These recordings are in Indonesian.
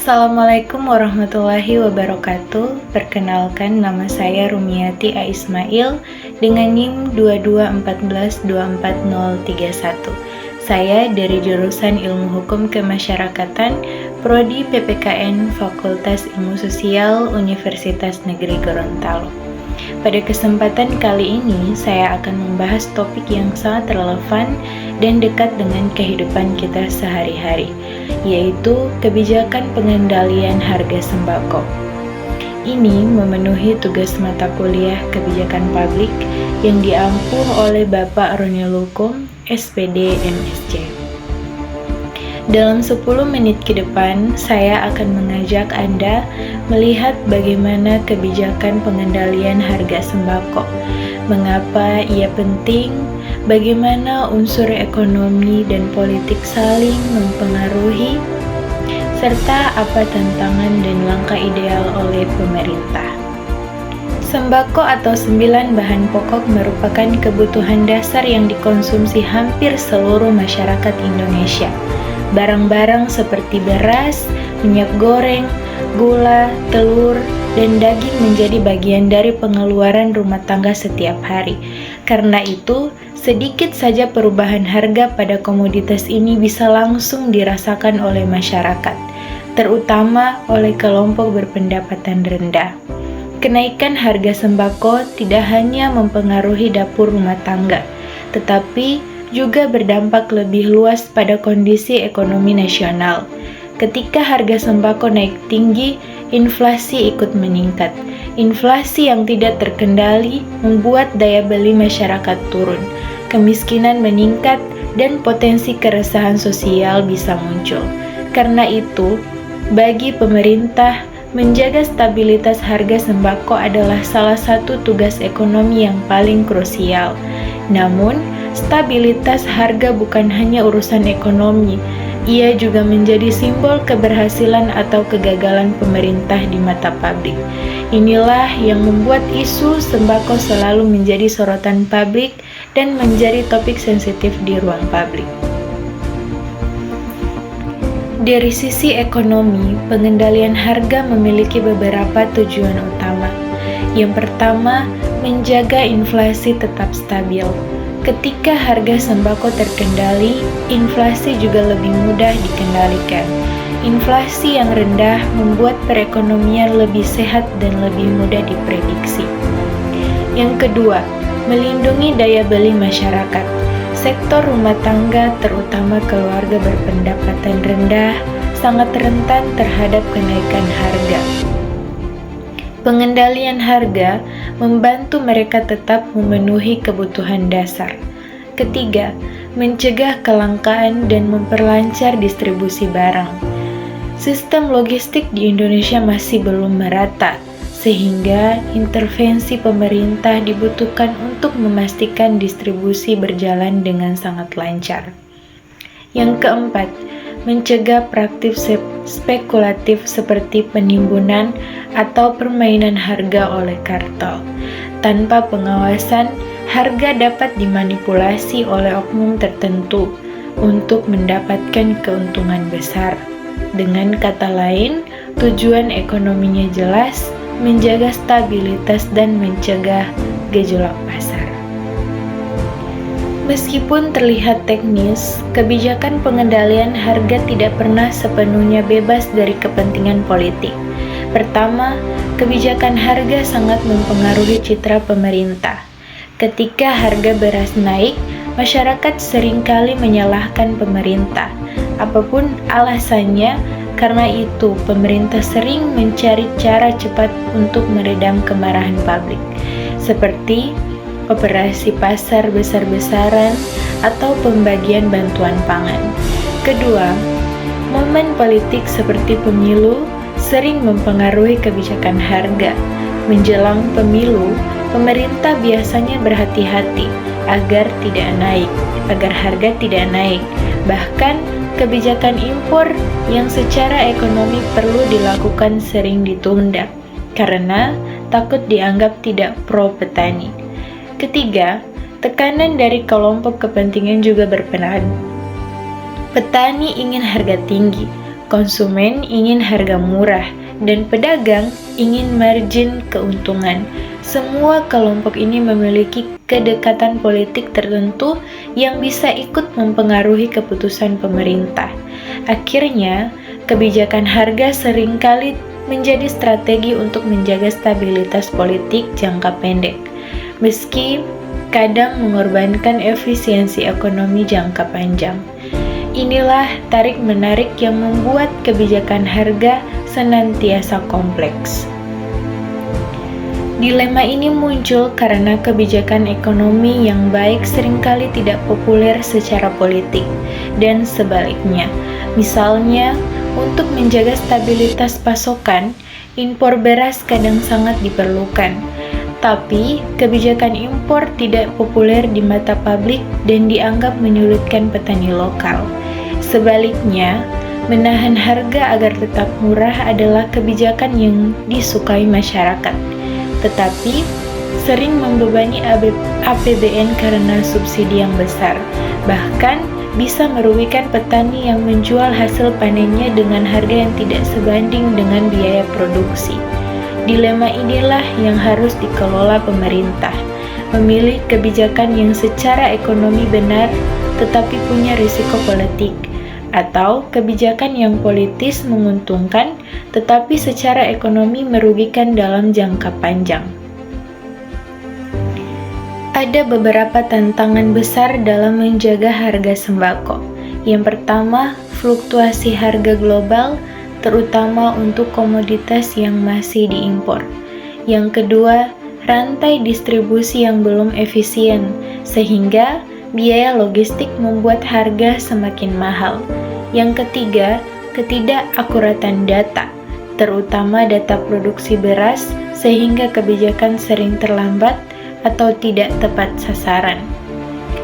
Assalamualaikum warahmatullahi wabarakatuh. Perkenalkan, nama saya Rumiati A. Ismail dengan NIM 221424031. Saya dari jurusan Ilmu Hukum Kemasyarakatan, Prodi PPKN Fakultas Ilmu Sosial Universitas Negeri Gorontalo. Pada kesempatan kali ini, saya akan membahas topik yang sangat relevan dan dekat dengan kehidupan kita sehari-hari, yaitu kebijakan pengendalian harga sembako. Ini memenuhi tugas mata kuliah kebijakan publik yang diampuh oleh Bapak Roni Lukum, SPD MSc. Dalam 10 menit ke depan, saya akan mengajak Anda melihat bagaimana kebijakan pengendalian harga sembako, mengapa ia penting, bagaimana unsur ekonomi dan politik saling mempengaruhi, serta apa tantangan dan langkah ideal oleh pemerintah. Sembako atau 9 bahan pokok merupakan kebutuhan dasar yang dikonsumsi hampir seluruh masyarakat Indonesia. Barang-barang seperti beras, minyak goreng, gula, telur, dan daging menjadi bagian dari pengeluaran rumah tangga setiap hari. Karena itu, sedikit saja perubahan harga pada komoditas ini bisa langsung dirasakan oleh masyarakat, terutama oleh kelompok berpendapatan rendah. Kenaikan harga sembako tidak hanya mempengaruhi dapur rumah tangga, tetapi juga berdampak lebih luas pada kondisi ekonomi nasional. Ketika harga sembako naik tinggi, inflasi ikut meningkat. Inflasi yang tidak terkendali membuat daya beli masyarakat turun, kemiskinan meningkat, dan potensi keresahan sosial bisa muncul. Karena itu, bagi pemerintah, menjaga stabilitas harga sembako adalah salah satu tugas ekonomi yang paling krusial. Namun, stabilitas harga bukan hanya urusan ekonomi, ia juga menjadi simbol keberhasilan atau kegagalan pemerintah di mata publik. Inilah yang membuat isu sembako selalu menjadi sorotan publik dan menjadi topik sensitif di ruang publik. Dari sisi ekonomi, pengendalian harga memiliki beberapa tujuan utama. Yang pertama, menjaga inflasi tetap stabil. Ketika harga sembako terkendali, inflasi juga lebih mudah dikendalikan. Inflasi yang rendah membuat perekonomian lebih sehat dan lebih mudah diprediksi. Yang kedua, melindungi daya beli masyarakat. Sektor rumah tangga, terutama keluarga berpendapatan rendah, sangat rentan terhadap kenaikan harga. Pengendalian harga membantu mereka tetap memenuhi kebutuhan dasar. Ketiga, mencegah kelangkaan dan memperlancar distribusi barang. Sistem logistik di Indonesia masih belum merata, sehingga intervensi pemerintah dibutuhkan untuk memastikan distribusi berjalan dengan sangat lancar. Yang keempat, mencegah praktik spekulatif seperti penimbunan atau permainan harga oleh kartel. Tanpa pengawasan, harga dapat dimanipulasi oleh oknum tertentu untuk mendapatkan keuntungan besar. Dengan kata lain, tujuan ekonominya jelas, menjaga stabilitas dan mencegah gejolak pasar. Meskipun terlihat teknis, kebijakan pengendalian harga tidak pernah sepenuhnya bebas dari kepentingan politik. Pertama, kebijakan harga sangat mempengaruhi citra pemerintah. Ketika harga beras naik, masyarakat seringkali menyalahkan pemerintah. Apapun alasannya, karena itu pemerintah sering mencari cara cepat untuk meredam kemarahan publik, seperti operasi pasar besar-besaran, atau pembagian bantuan pangan. Kedua, momen politik seperti pemilu sering mempengaruhi kebijakan harga. Menjelang pemilu, pemerintah biasanya berhati-hati agar harga tidak naik. Bahkan, kebijakan impor yang secara ekonomi perlu dilakukan sering ditunda, karena takut dianggap tidak pro petani. Ketiga, tekanan dari kelompok kepentingan juga berperan. Petani ingin harga tinggi, konsumen ingin harga murah, dan pedagang ingin margin keuntungan. Semua kelompok ini memiliki kedekatan politik tertentu yang bisa ikut mempengaruhi keputusan pemerintah. Akhirnya, kebijakan harga seringkali menjadi strategi untuk menjaga stabilitas politik jangka pendek, meski kadang mengorbankan efisiensi ekonomi jangka panjang. Inilah tarik-menarik yang membuat kebijakan harga senantiasa kompleks. Dilema ini muncul karena kebijakan ekonomi yang baik seringkali tidak populer secara politik, dan sebaliknya. Misalnya, untuk menjaga stabilitas pasokan, impor beras kadang sangat diperlukan. Tapi, kebijakan impor tidak populer di mata publik dan dianggap menyulitkan petani lokal. Sebaliknya, menahan harga agar tetap murah adalah kebijakan yang disukai masyarakat, tetapi sering membebani APBN karena subsidi yang besar, bahkan bisa merugikan petani yang menjual hasil panennya dengan harga yang tidak sebanding dengan biaya produksi. Dilema inilah yang harus dikelola pemerintah, memilih kebijakan yang secara ekonomi benar tetapi punya risiko politik, atau kebijakan yang politis menguntungkan tetapi secara ekonomi merugikan dalam jangka panjang. Ada beberapa tantangan besar dalam menjaga harga sembako. Yang pertama, fluktuasi harga global, terutama untuk komoditas yang masih diimpor. Yang kedua, rantai distribusi yang belum efisien, sehingga biaya logistik membuat harga semakin mahal. Yang ketiga, ketidakakuratan data, terutama data produksi beras, sehingga kebijakan sering terlambat atau tidak tepat sasaran.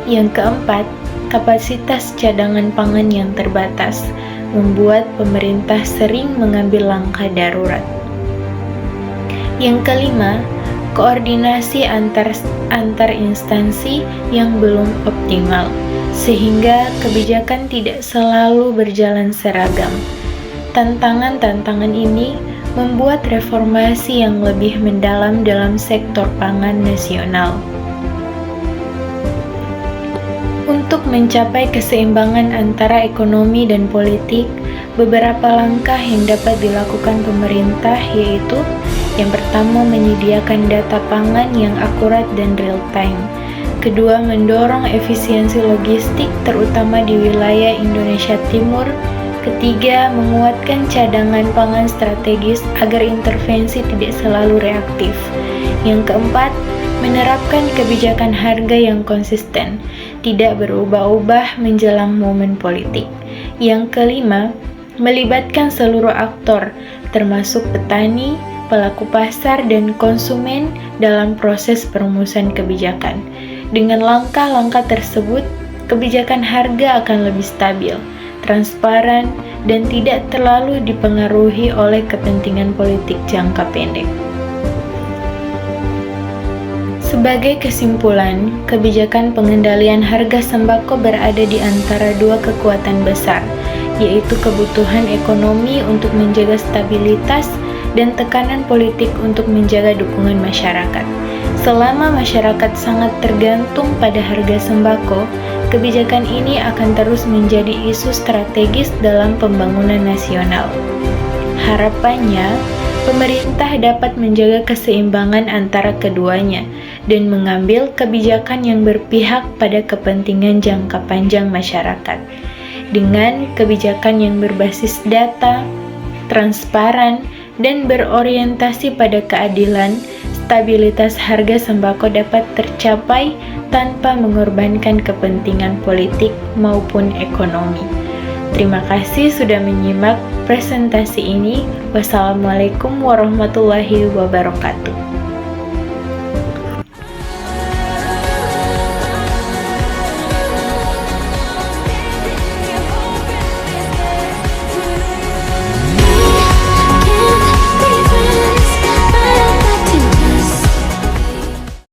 Yang keempat, kapasitas cadangan pangan yang terbatas, membuat pemerintah sering mengambil langkah darurat. Yang kelima, koordinasi antar instansi yang belum optimal, sehingga kebijakan tidak selalu berjalan seragam. Tantangan-tantangan ini membuat reformasi yang lebih mendalam dalam sektor pangan nasional. Untuk mencapai keseimbangan antara ekonomi dan politik, beberapa langkah yang dapat dilakukan pemerintah yaitu: yang pertama, menyediakan data pangan yang akurat dan real-time. Kedua, mendorong efisiensi logistik terutama di wilayah Indonesia Timur. Ketiga, menguatkan cadangan pangan strategis agar intervensi tidak selalu reaktif. Yang keempat, menerapkan kebijakan harga yang konsisten, tidak berubah-ubah menjelang momen politik. Yang kelima, melibatkan seluruh aktor, termasuk petani, pelaku pasar, dan konsumen dalam proses perumusan kebijakan. Dengan langkah-langkah tersebut, kebijakan harga akan lebih stabil, transparan, dan tidak terlalu dipengaruhi oleh kepentingan politik jangka pendek. Sebagai kesimpulan, kebijakan pengendalian harga sembako berada di antara dua kekuatan besar, yaitu kebutuhan ekonomi untuk menjaga stabilitas dan tekanan politik untuk menjaga dukungan masyarakat. Selama masyarakat sangat tergantung pada harga sembako, kebijakan ini akan terus menjadi isu strategis dalam pembangunan nasional. Harapannya, pemerintah dapat menjaga keseimbangan antara keduanya dan mengambil kebijakan yang berpihak pada kepentingan jangka panjang masyarakat. Dengan kebijakan yang berbasis data, transparan, dan berorientasi pada keadilan, stabilitas harga sembako dapat tercapai tanpa mengorbankan kepentingan politik maupun ekonomi. Terima kasih sudah menyimak presentasi ini. Wassalamualaikum warahmatullahi wabarakatuh.